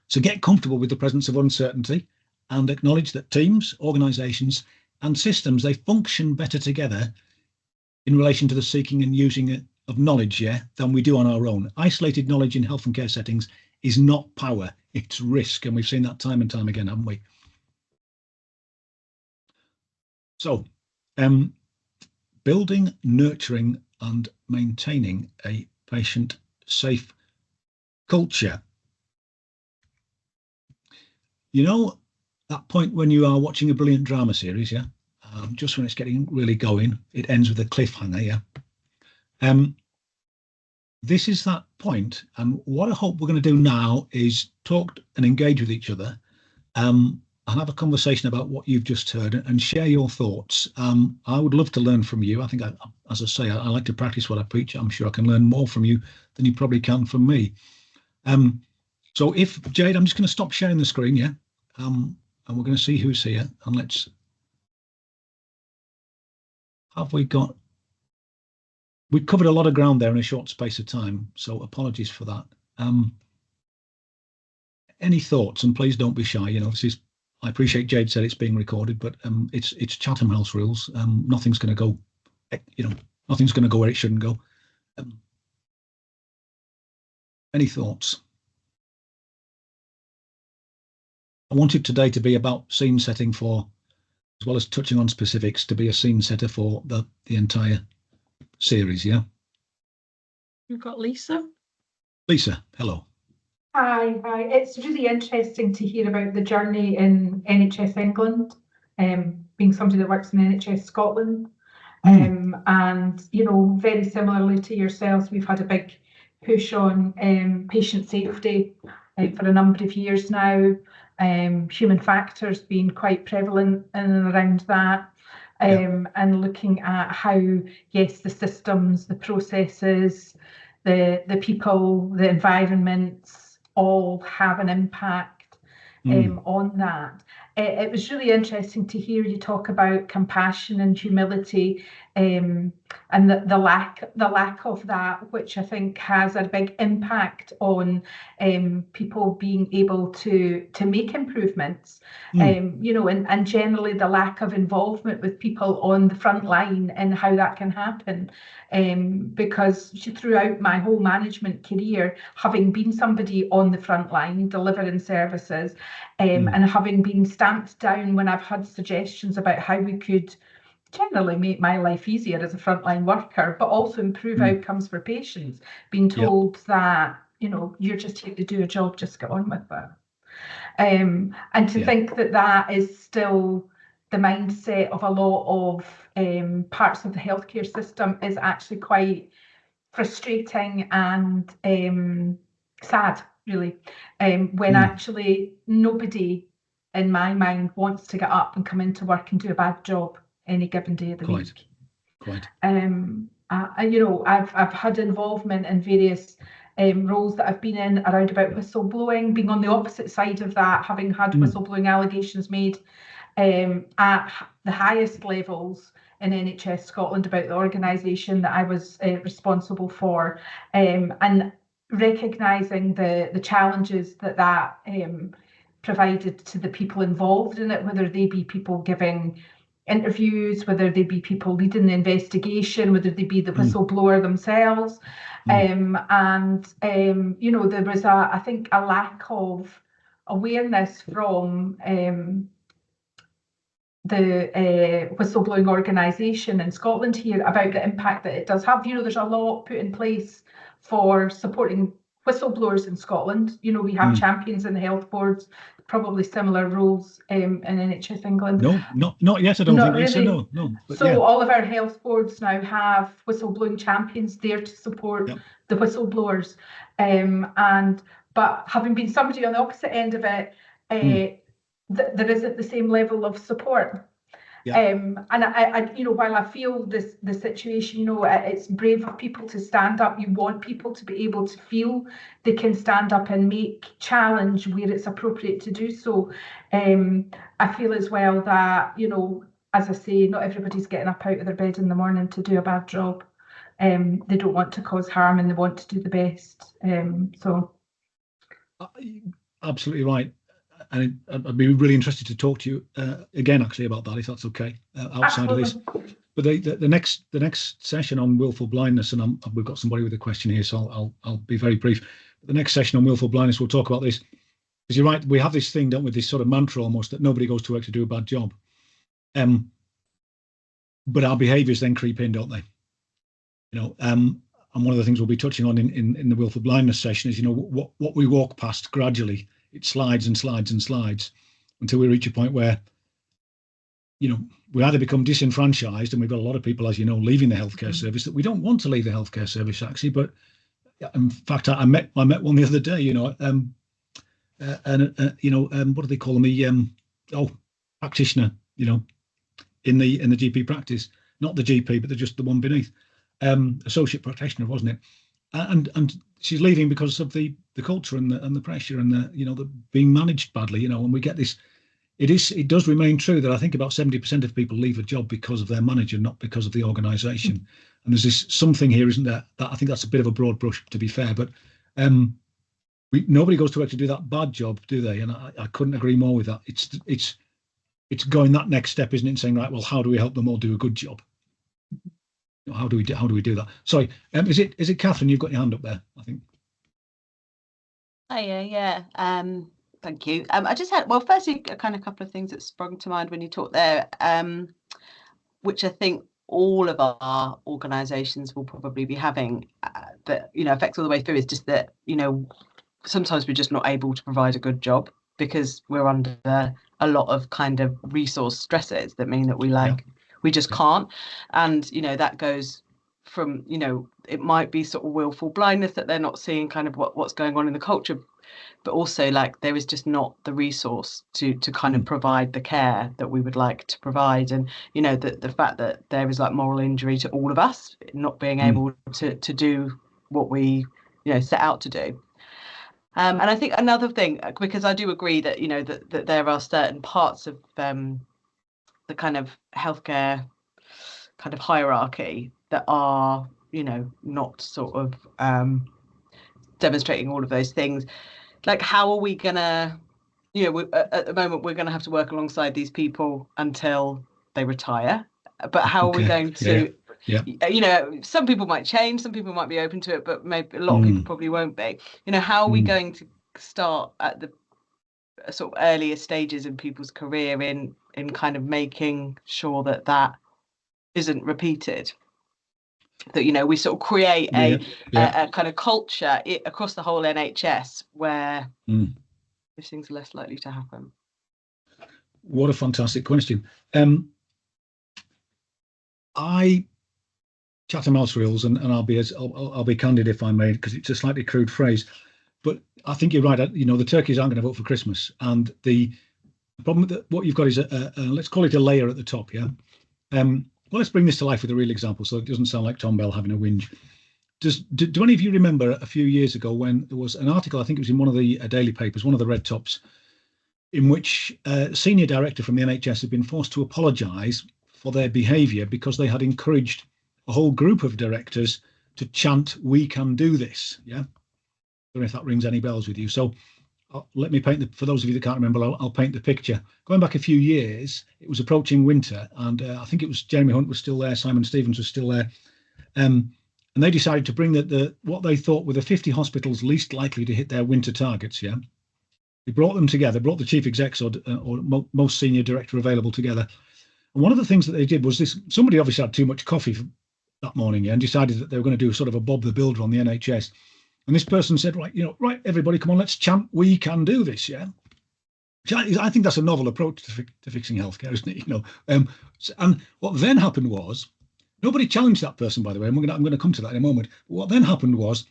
So get comfortable with the presence of uncertainty and acknowledge that teams, organisations and systems, they function better together in relation to the seeking and using of knowledge, yeah, than we do on our own. Isolated knowledge in health and care settings is not power, it's risk. And we've seen that time and time again, haven't we? So, building, nurturing and maintaining a patient-safe culture. You know, that point when you are watching a brilliant drama series, yeah? Just when it's getting really going, it ends with a cliffhanger, yeah? This is that point, and what I hope we're going to do now is talk and engage with each other, and have a conversation about what you've just heard and share your thoughts. I would love to learn from you. I think, as I say, I like to practice what I preach. I'm sure I can learn more from you than you probably can from me. So if, Jade, I'm just going to stop sharing the screen, yeah? And we're going to see who's here, and let's, we've covered a lot of ground there in a short space of time, so apologies for that. Any thoughts? And please don't be shy. You know, I appreciate Jade said it's being recorded, but it's Chatham House rules. Nothing's going to go, you know, nothing's going to go where it shouldn't go. Any thoughts? I wanted today to be about scene setting for, as well as touching on specifics, to be a scene setter for the entire series, yeah? We've got Lisa. Lisa, hello. Hi. It's really interesting to hear about the journey in NHS England, being somebody that works in NHS Scotland. And, you know, very similarly to yourselves, we've had a big push on patient safety for a number of years now. Human factors being quite prevalent in and around that. And looking at how, yes, the systems, the processes, the people, the environments all have an impact on that. It was really interesting to hear you talk about compassion and humility, and the lack of that, which I think has a big impact on people being able to make improvements. You know, and generally the lack of involvement with people on the front line and how that can happen. Because throughout my whole management career, having been somebody on the front line delivering services, and having been stamped down when I've had suggestions about how we could generally make my life easier as a frontline worker, but also improve outcomes for patients, being told that, you know, you're just here to do a job, just get on with it. And to think that that is still the mindset of a lot of parts of the healthcare system is actually quite frustrating and sad, really, when actually nobody in my mind wants to get up and come into work and do a bad job any given day of the week. Quite. You know, I've had involvement in various roles that I've been in around about whistleblowing, being on the opposite side of that, having had whistleblowing allegations made at the highest levels in NHS Scotland about the organisation that I was responsible for, and recognising the challenges that provided to the people involved in it, whether they be people giving interviews, whether they be people leading the investigation, whether they be the whistleblower themselves. And you know, there was I think a lack of awareness from the whistleblowing organisation in Scotland here about the impact that it does have. You know, there's a lot put in place for supporting whistleblowers in Scotland. You know, we have champions in the health boards, probably similar roles in NHS England. No, not yet. I don't think really. so. No. But so all of our health boards now have whistleblowing champions there to support the whistleblowers. But having been somebody on the opposite end of it, there isn't the same level of support. And I, you know, while I feel the situation, you know, it's brave of people to stand up. You want people to be able to feel they can stand up and make challenge where it's appropriate to do so. I feel as well that, you know, as I say, not everybody's getting up out of their bed in the morning to do a bad job. They don't want to cause harm and they want to do the best. Absolutely right. And I'd be really interested to talk to you again, actually, about that, if that's okay, outside of this. But the next session on willful blindness, and we've got somebody with a question here, so I'll be very brief. The next session on willful blindness, we'll talk about this, because you're right, we have this thing, don't we, this sort of mantra almost that nobody goes to work to do a bad job. But our behaviours then creep in, don't they? You know, and one of the things we'll be touching on in the willful blindness session is, you know, what we walk past gradually. It slides and slides and slides until we reach a point where, you know, we either become disenfranchised, and we've got a lot of people, as you know, leaving the healthcare service that we don't want to leave the healthcare service, actually. But in fact, I met one the other day, you know, you know, what do they call them? Practitioner, you know, in the GP practice, not the GP, but just the one beneath, associate practitioner, wasn't it? And she's leaving because of the culture and the pressure and the, you know, the being managed badly, you know. And we get this. It does remain true that I think about 70% of people leave a job because of their manager, not because of the organisation. And there's this something here, isn't there? That I think that's a bit of a broad brush, to be fair. But nobody goes to work to do that bad job, do they? And I couldn't agree more with that. It's going that next step, isn't it? And saying, right, well, how do we help them all do a good job? How do we do that? Sorry, is it Catherine? You've got your hand up there, I think. Oh yeah. Thank you. I just had, well, firstly, a couple of things that sprung to mind when you talked there, which I think all of our organisations will probably be having, that, you know, affects all the way through, is just that, you know, sometimes we're just not able to provide a good job because we're under a lot of kind of resource stresses that mean that we We just can't. And, you know, that goes from, you know, it might be sort of willful blindness that they're not seeing kind of what's going on in the culture, but also like there is just not the resource to kind of provide the care that we would like to provide. And, you know, the fact that there is like moral injury to all of us not being able to do what we, you know, set out to do. And I think another thing, because I do agree that, you know, that there are certain parts of the kind of healthcare kind of hierarchy that are, you know, not sort of demonstrating all of those things. Like, how are we gonna, you know, at the moment we're gonna have to work alongside these people until they retire, but how are we going to, you know, some people might change, some people might be open to it, but maybe a lot of people probably won't be. You know, how are we going to start at the sort of earlier stages in people's career in kind of making sure that that isn't repeated, that, you know, we sort of create a kind of culture across the whole NHS where these things are less likely to happen. What a fantastic question. I Chatham House rules, and I'll be candid if I may, because it's a slightly crude phrase, but I think you're right. You know, the turkeys aren't going to vote for Christmas, and the problem that what you've got is let's call it a layer at the top. Yeah. Well, let's bring this to life with a real example, so it doesn't sound like Tom Bell having a whinge. Do any of you remember a few years ago when there was an article, I think it was in one of the daily papers, one of the red tops, in which a senior director from the NHS had been forced to apologise for their behaviour because they had encouraged a whole group of directors to chant, "We can do this." Yeah, I don't know if that rings any bells with you. So let me paint for those of you that can't remember, I'll paint the picture. Going back a few years, it was approaching winter, and I think it was Jeremy Hunt was still there, Simon Stevens was still there, and they decided to bring the what they thought were the 50 hospitals least likely to hit their winter targets. Yeah, they brought them together, brought the chief execs or most senior director available together, and one of the things that they did was this: somebody obviously had too much coffee that morning, and decided that they were going to do sort of a Bob the Builder on the NHS. And this person said, right, everybody, come on, let's chant, "We can do this." Yeah, I think that's a novel approach to fixing healthcare, isn't it? You know, and what then happened was nobody challenged that person, by the way. And I'm going to come to that in a moment. But what then happened was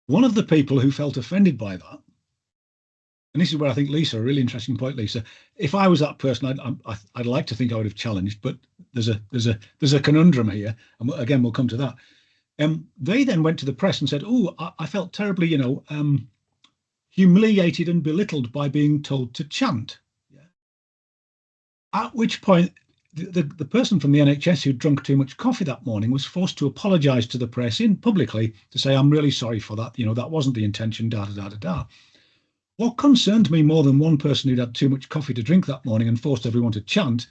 one of the people who felt offended by that, and this is where I think Lisa, a really interesting point, Lisa. If I was that person, I'd like to think I would have challenged, but there's a conundrum here, and again we'll come to that. They then went to the press and said, "Oh, I felt terribly, you know, humiliated and belittled by being told to chant." Yeah. At which point, the person from the NHS who'd drunk too much coffee that morning was forced to apologise to the press publicly to say, "I'm really sorry for that. You know, that wasn't the intention." Da da da da da. What concerned me more than one person who'd had too much coffee to drink that morning and forced everyone to chant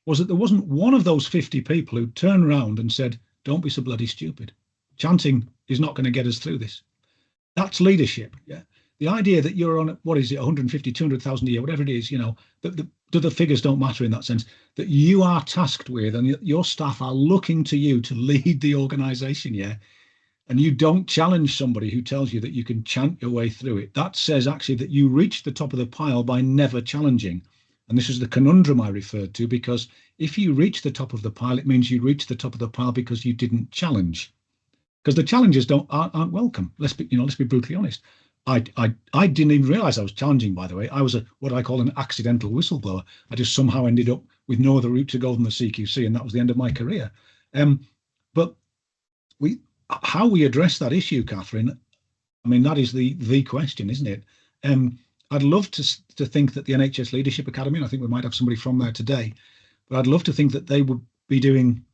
was that there wasn't one of those 50 people who turned around and said, "Don't be so bloody stupid. Chanting is not going to get us through this." That's leadership. Yeah. The idea that you're on, what is it, 150, 200,000 a year, whatever it is, you know, that the figures don't matter in that sense, that you are tasked with and your staff are looking to you to lead the organisation. Yeah. And you don't challenge somebody who tells you that you can chant your way through it. That says actually that you reach the top of the pile by never challenging. And this is the conundrum I referred to, because if you reach the top of the pile, it means you reach the top of the pile because you didn't challenge. Because the challenges aren't welcome. Let's be brutally honest. I didn't even realise I was challenging, by the way. I was what I call an accidental whistleblower. I just somehow ended up with no other route to go than the CQC, and that was the end of my career. But how we address that issue, Catherine, I mean, that is the question, isn't it? I'd love to think that the NHS Leadership Academy, and I think we might have somebody from there today, but I'd love to think that they would be doing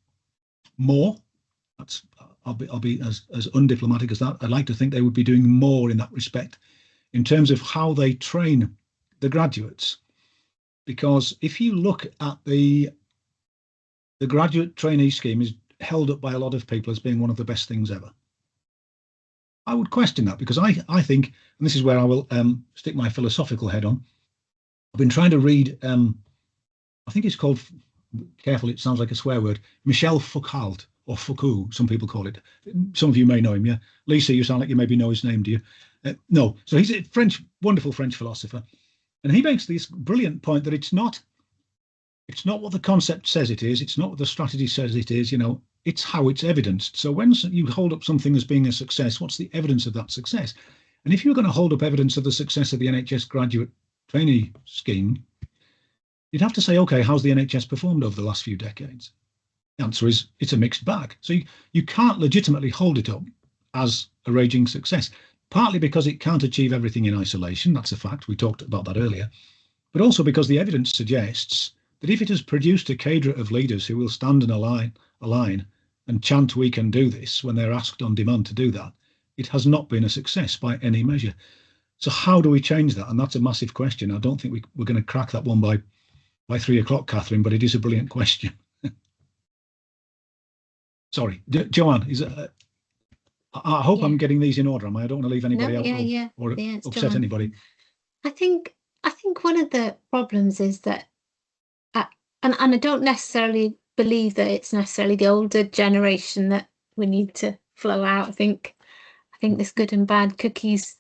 more. I'll be as undiplomatic as that. I'd like to think they would be doing more in that respect, in terms of how they train the graduates. Because if you look at the graduate trainee scheme is held up by a lot of people as being one of the best things ever. I would question that, because I think, and this is where I will stick my philosophical head on. I've been trying to read, I think it's called, careful, it sounds like a swear word, Michel Foucault, or Foucault, some people call it. Some of you may know him, yeah? Lisa, you sound like you maybe know his name, do you? No. So he's a wonderful French philosopher. And he makes this brilliant point that it's not It's not what the concept says it is. It's not what the strategy says it is. It's how it's evidenced. So when you hold up something as being a success, what's the evidence of that success? And if you're going to hold up evidence of the success of the NHS graduate trainee scheme, you'd have to say, okay, how's the NHS performed over the last few decades? The answer is it's a mixed bag. So you can't legitimately hold it up as a raging success, partly because it can't achieve everything in isolation. That's a fact. We talked about that earlier. But also because the evidence suggests that if it has produced a cadre of leaders who will stand in a line and chant, "We can do this," when they're asked on demand to do that, it has not been a success by any measure. So how do we change that? And that's a massive question. I don't think we're going to crack that one by 3 o'clock, Catherine, but it is a brilliant question. Sorry, Joanne, I hope I'm getting these in order. I don't want to leave anybody out or upset Joanne. anybody. I think one of the problems is that, and I don't necessarily believe that it's necessarily the older generation that we need to flow out. I think there's good and bad cookies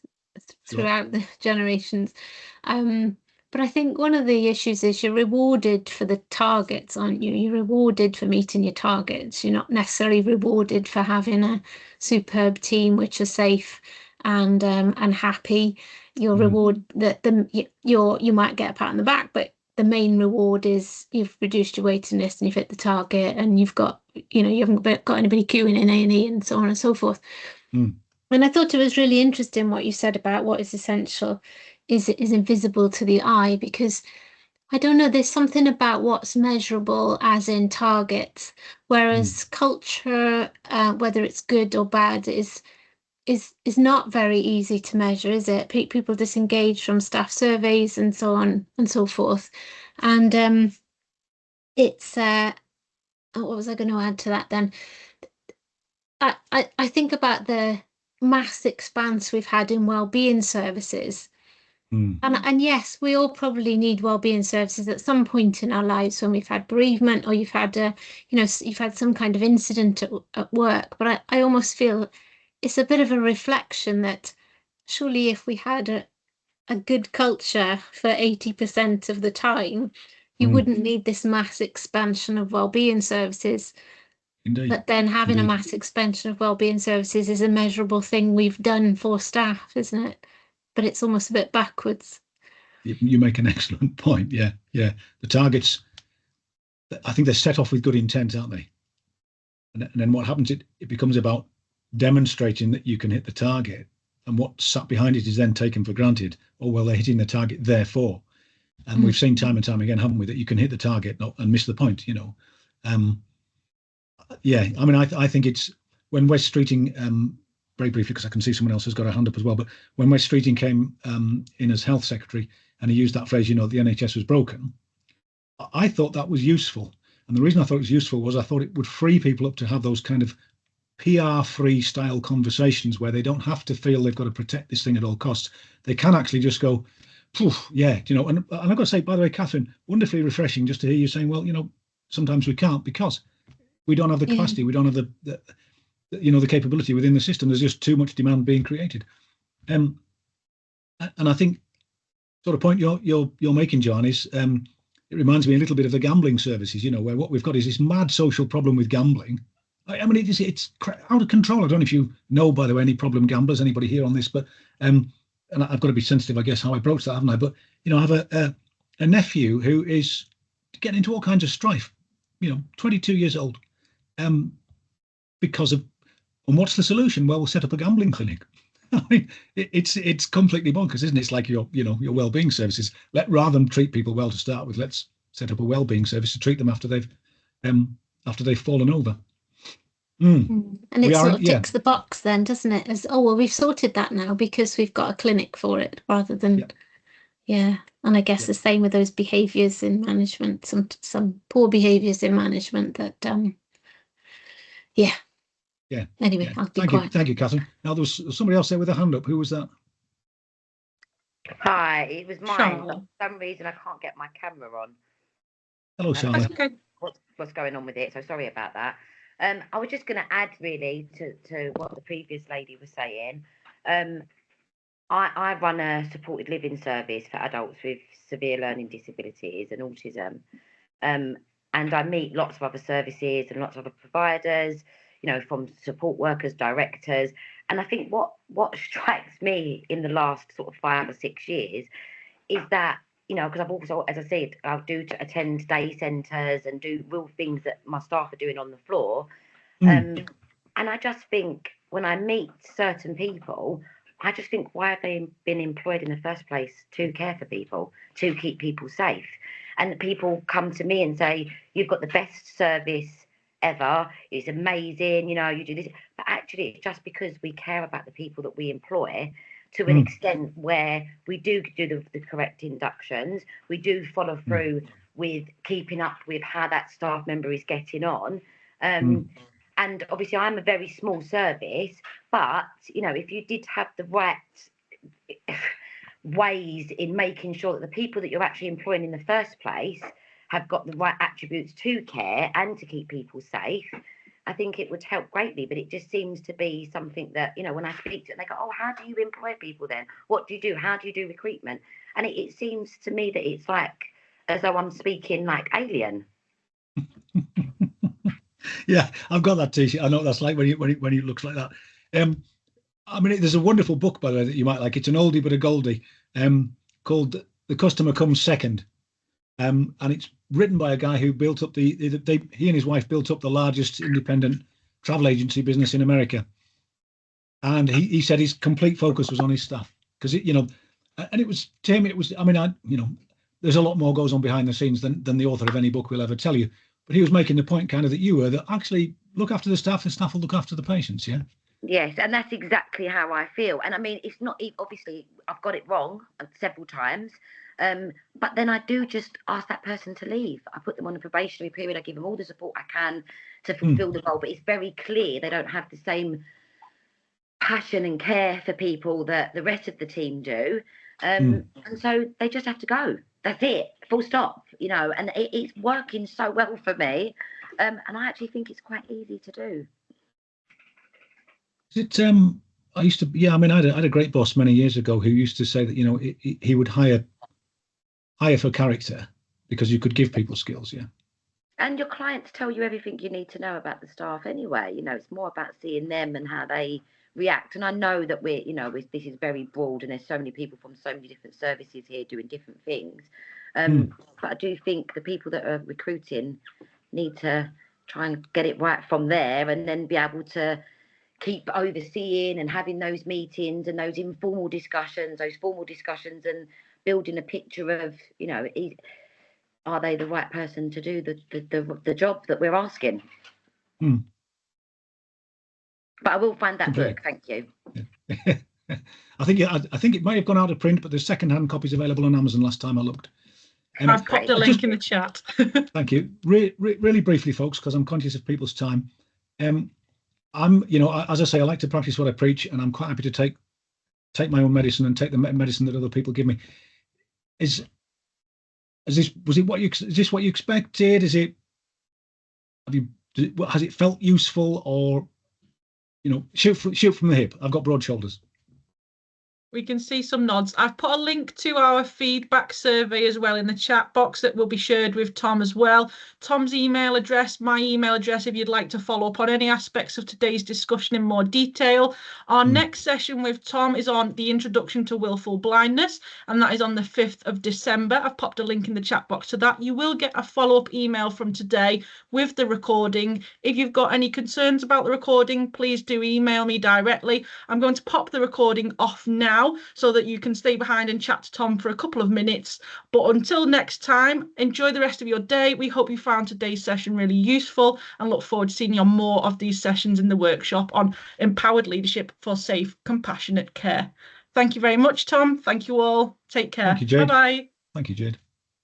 throughout the generations. But I think one of the issues is you're rewarded for the targets, aren't you? You're rewarded for meeting your targets. You're not necessarily rewarded for having a superb team which are safe and happy. Your reward you might get a pat on the back, but the main reward is you've reduced your waiting list and you've hit the target, and you've got, you haven't got anybody queuing in A&E and so on and so forth. And I thought it was really interesting what you said about what is essential is invisible to the eye, because I don't know, there's something about what's measurable as in targets, whereas culture, whether it's good or bad, is not very easy to measure, is it? People disengage from staff surveys and so on and so forth. And it's what was I going to add to that then? I think about the mass expanse we've had in wellbeing services. And yes, we all probably need wellbeing services at some point in our lives when we've had bereavement or you've had you've had some kind of incident at work. But I almost feel it's a bit of a reflection that surely if we had a good culture for 80% of the time, you wouldn't need this mass expansion of wellbeing services. Indeed. But then having a mass expansion of wellbeing services is a measurable thing we've done for staff, isn't it? But it's almost a bit backwards. You make an excellent point. Yeah. The targets, I think they're set off with good intent, aren't they? And then what happens, it becomes about demonstrating that you can hit the target, and what sat behind it is then taken for granted. Oh, well, they're hitting the target, therefore. And we've seen time and time again, haven't we, that you can hit the target and miss the point, Yeah, I mean, I think it's when Wes Streeting, very briefly, because I can see someone else has got a hand up as well, but when Wes Streeting came in as health secretary and he used that phrase, the NHS was broken, I thought that was useful. And the reason I thought it was useful was I thought it would free people up to have those kind of PR-free style conversations where they don't have to feel they've got to protect this thing at all costs. They can actually just go, yeah, and I've got to say, by the way, Catherine, wonderfully refreshing just to hear you saying, well, sometimes we can't because we don't have the capacity, we don't have the capability within the system. There's just too much demand being created. And I think sort of point you're making, John, is it reminds me a little bit of the gambling services, where what we've got is this mad social problem with gambling. I mean, it's out of control. I don't know if you know, by the way, any problem gamblers, anybody here on this, but and I've got to be sensitive, I guess, how I approach that, haven't I? But I have a nephew who is getting into all kinds of strife. 22 years old, because of. And what's the solution? Well, we'll set up a gambling clinic. I mean, it's completely bonkers, isn't it? It's like your well-being services. Rather than treat people well to start with, let's set up a well-being service to treat them after they've fallen over. And it sort of ticks the box then, doesn't it? As we've sorted that now because we've got a clinic for it, rather than And I guess the same with those behaviours in management, some poor behaviours in management that Anyway, I'll be quiet. Thank you, Catherine. Now there was somebody else there with a hand up. Who was that? Hi, it was mine. For some reason I can't get my camera on. Hello, Charlotte. Okay. What's going on with it? So sorry about that. I was just going to add really to what the previous lady was saying. I run a supported living service for adults with severe learning disabilities and autism, And I meet lots of other services and lots of other providers, you know, from support workers, directors. And I think what strikes me in the last sort of 5 or 6 years is that, you know, because I've also, as I said, I do to attend day centres and do real things that my staff are doing on the floor. And I just think when I meet certain people, I just think, why have they been employed in the first place? To care for people, to keep people safe. And people come to me and say, you've got the best service ever, it's amazing, you know, you do this. But actually, it's just because we care about the people that we employ to an extent where we do the correct inductions, we do follow through with keeping up with how that staff member is getting on. And obviously, I'm a very small service, but, you know, if you did have the right ways in making sure that the people that you're actually employing in the first place have got the right attributes to care and to keep people safe, I think it would help greatly. But it just seems to be something that, you know, when I speak to them, they go, oh, how do you employ people then? What do you do? How do you do recruitment? And it seems to me that it's like as though I'm speaking like alien. Yeah, I've got that t-shirt. I know what that's like when it looks like that. I mean, there's a wonderful book, by the way, that you might like. It's an oldie but a goldie, called The Customer Comes Second. And it's written by a guy who built up he and his wife built up the largest independent travel agency business in America. And he said his complete focus was on his staff, because you know, and it was, Tim, it was, I mean, you know, there's a lot more goes on behind the scenes than the author of any book will ever tell you. But he was making the point kind of that you were, that actually look after the staff will look after the patients. Yeah. Yes, and that's exactly how I feel. And I mean, it's not, obviously I've got it wrong several times, but then I do just ask that person to leave. I put them on a probationary period. I give them all the support I can to fulfill the role, but it's very clear they don't have the same passion and care for people that the rest of the team do. And so they just have to go. That's it, full stop, you know, and it's working so well for me. And I actually think it's quite easy to do. I used to, yeah, I mean, I had a great boss many years ago who used to say that, you know, he would hire for character, because you could give people skills. Yeah. And your clients tell you everything you need to know about the staff anyway. You know, it's more about seeing them and how they react. And I know that we're, you know, this is very broad and there's so many people from so many different services here doing different things. But I do think the people that are recruiting need to try and get it right from there, and then be able to keep overseeing and having those meetings and those informal discussions, those formal discussions, and building a picture of, you know, are they the right person to do the job that we're asking? But I will find that book. Thank you. I think it might have gone out of print, but there's second-hand copies available on Amazon last time I looked. I've popped a link in the chat. Thank you. Really briefly, folks, because I'm conscious of people's time. I'm, you know, as I say, I like to practice what I preach, and I'm quite happy to take my own medicine and take the medicine that other people give me. Is this what you expected? Has it felt useful, or, you know, shoot from the hip? I've got broad shoulders. We can see some nods. I've put a link to our feedback survey as well in the chat box that will be shared with Tom as well. Tom's email address, my email address, if you'd like to follow up on any aspects of today's discussion in more detail. Our next session with Tom is on the introduction to willful blindness, and that is on the 5th of December. I've popped a link in the chat box to that. You will get a follow-up email from today with the recording. If you've got any concerns about the recording, please do email me directly. I'm going to pop the recording off now, so that you can stay behind and chat to Tom for a couple of minutes. But until next time, enjoy the rest of your day. We hope you found today's session really useful, and look forward to seeing you on more of these sessions in the workshop on empowered leadership for safe, compassionate care. Thank you very much, Tom. Thank you all. Take care. Thank you, Jade. Bye-bye. Thank you, Jade.